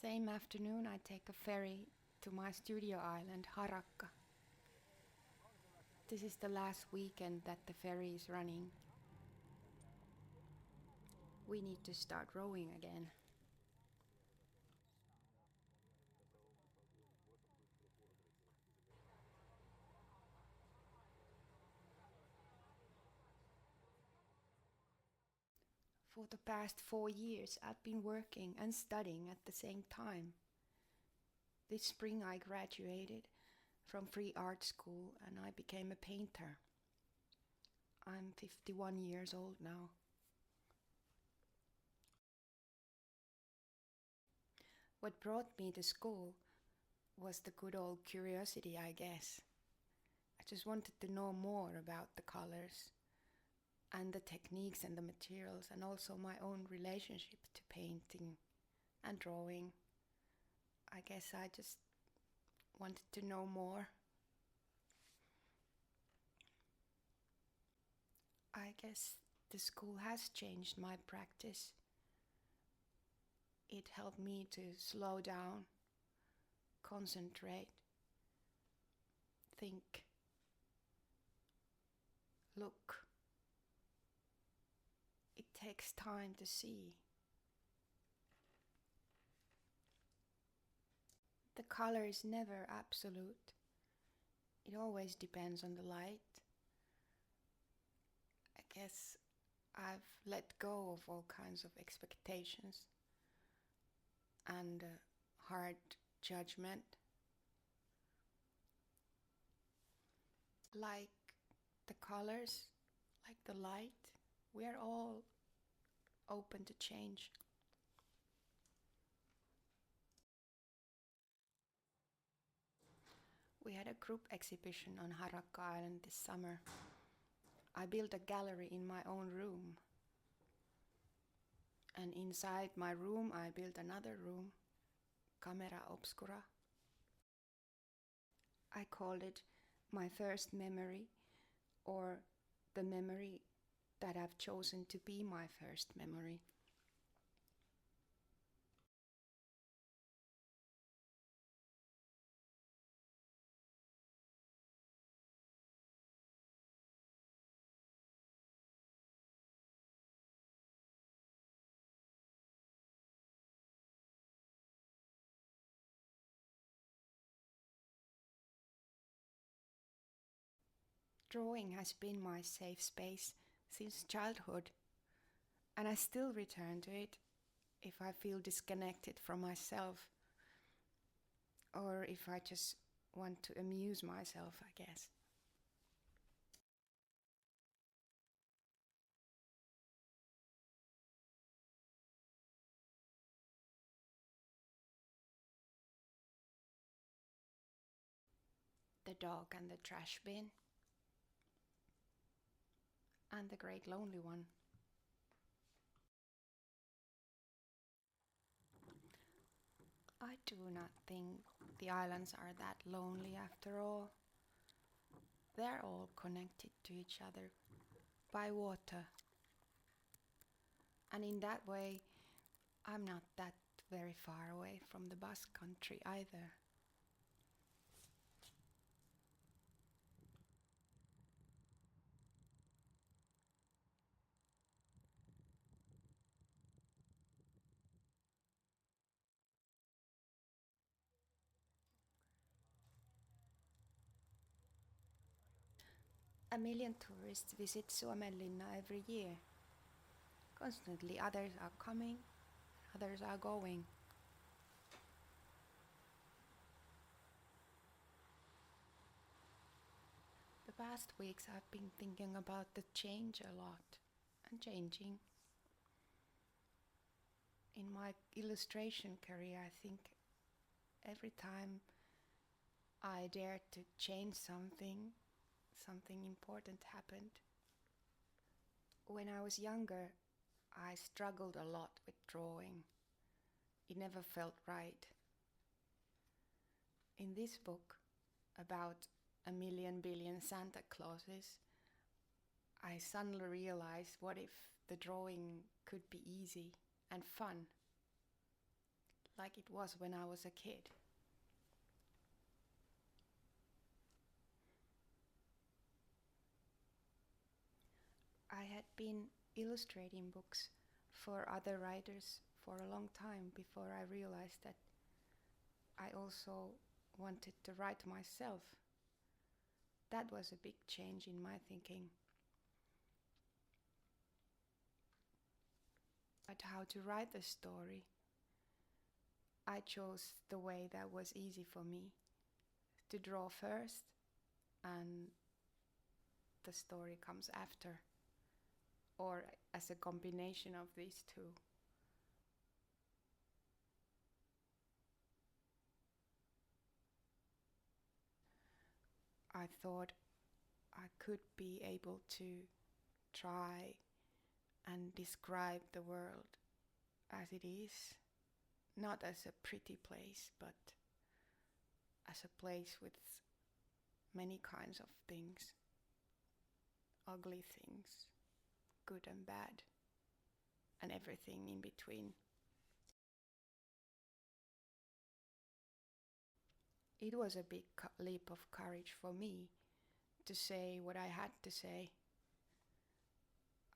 same afternoon I take a ferry to my studio island, Harakka. This is the last weekend that the ferry is running. We need to start rowing again. For the past 4 years, I've been working and studying at the same time. This spring I graduated from free art school and I became a painter. I'm 51 years old now. What brought me to school was the good old curiosity, I guess. I just wanted to know more about the colors and the techniques and the materials, and also my own relationship to painting and drawing. I guess I just wanted to know more. I guess the school has changed my practice. It helped me to slow down, concentrate, think, look. It takes time to see. The color is never absolute. It always depends on the light. I guess I've let go of all kinds of expectations and hard judgment. Like the colors, like the light, we are all open to change. We had a group exhibition on Harakka Island this summer. I built a gallery in my own room. And inside my room I built another room, Camera Obscura. I called it my first memory, or the memory that I've chosen to be my first memory. Drawing has been my safe space since childhood, and I still return to it if I feel disconnected from myself, or if I just want to amuse myself, I guess. The dog and the trash bin, and the great lonely one. I do not think the islands are that lonely after all. They're all connected to each other by water. And in that way, I'm not that very far away from the Basque country either. A million tourists visit Suomenlinna every year. Constantly others are coming, others are going. The past weeks I've been thinking about the change a lot and changing. In my illustration career, I think every time I dared to change something, something important happened. When I was younger, I struggled a lot with drawing. It never felt right. In this book about a million billion Santa Clauses, I suddenly realized, what if the drawing could be easy and fun? like it was when I was a kid. I had been illustrating books for other writers for a long time before I realized that I also wanted to write myself. That was a big change in my thinking. But how to write a story, I chose the way that was easy for me, to draw first and the story comes after, or as a combination of these two. I thought I could be able to try and describe the world as it is, not as a pretty place, but as a place with many kinds of things, ugly things, good and bad, and everything in between. It was a big leap of courage for me to say what I had to say.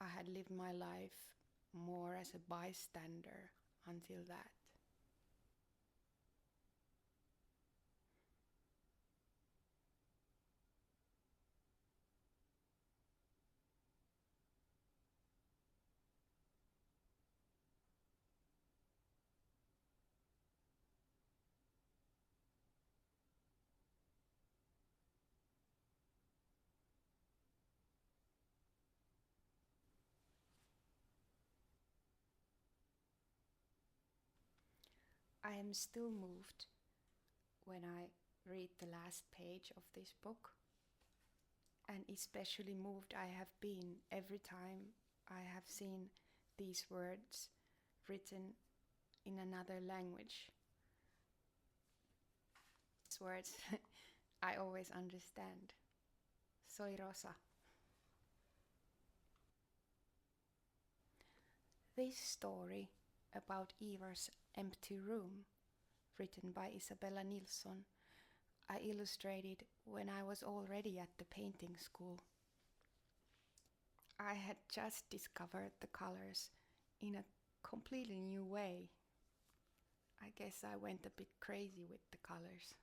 I had lived my life more as a bystander until that. I am still moved when I read the last page of this book, and especially moved I have been every time I have seen these words written in another language. These words I always understand. Soy rosa. This story about Ivar's empty room, written by Isabella Nilsson, I illustrated when I was already at the painting school. I had just discovered the colors in a completely new way. I guess I went a bit crazy with the colors.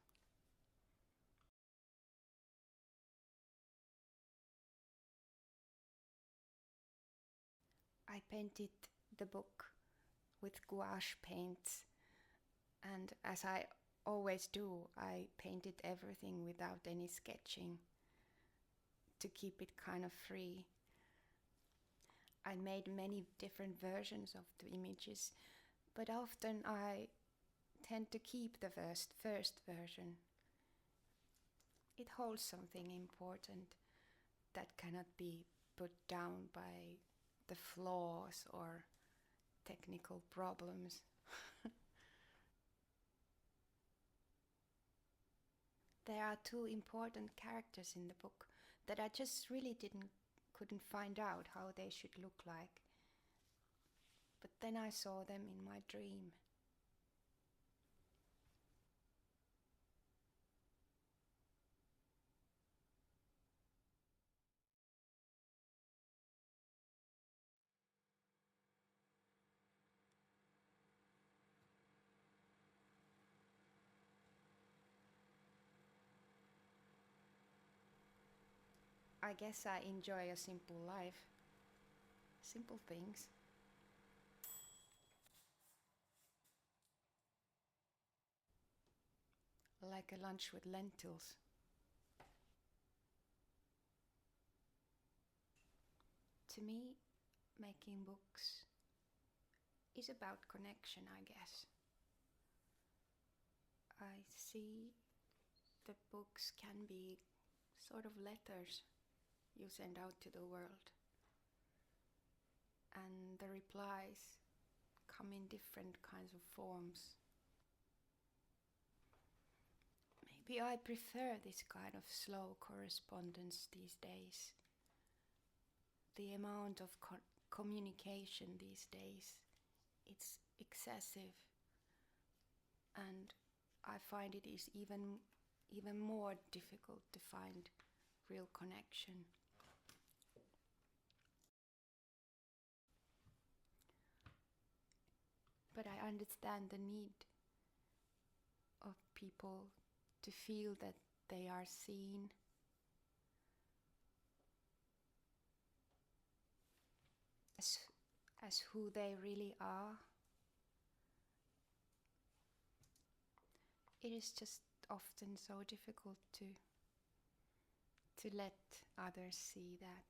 I painted the book with gouache paints, and as I always do, I painted everything without any sketching to keep it kind of free. I made many different versions of the images, but often I tend to keep the first version. It holds something important that cannot be put down by the flaws or technical problems. There are two important characters in the book that I just really couldn't find out how they should look like. But then I saw them in my dream. I guess I enjoy a simple life. Simple things. Like a lunch with lentils. To me, making books is about connection, I guess. I see the books can be sort of letters you send out to the world. And the replies come in different kinds of forms. Maybe I prefer this kind of slow correspondence these days. The amount of communication these days, it's excessive. And I find it is even more difficult to find real connection. But I understand the need of people to feel that they are seen, as who they really are. It is just often so difficult to let others see that.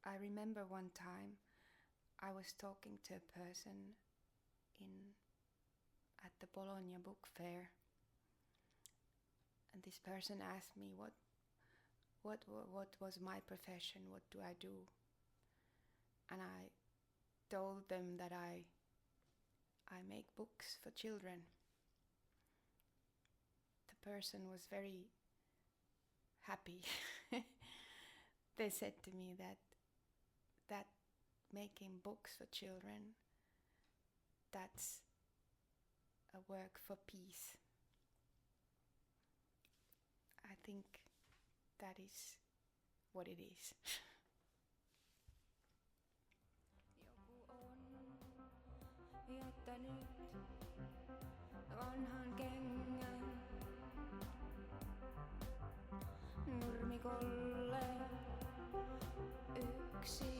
I remember one time I was talking to a person at the Bologna book fair, and this person asked me what was my profession, what do I do? And I told them that I make books for children. The person was very happy. They said to me that making books for children, that's a work for peace. I think that is what it is. Joku on jättänyt vanhan kengän nurmikolle yksin.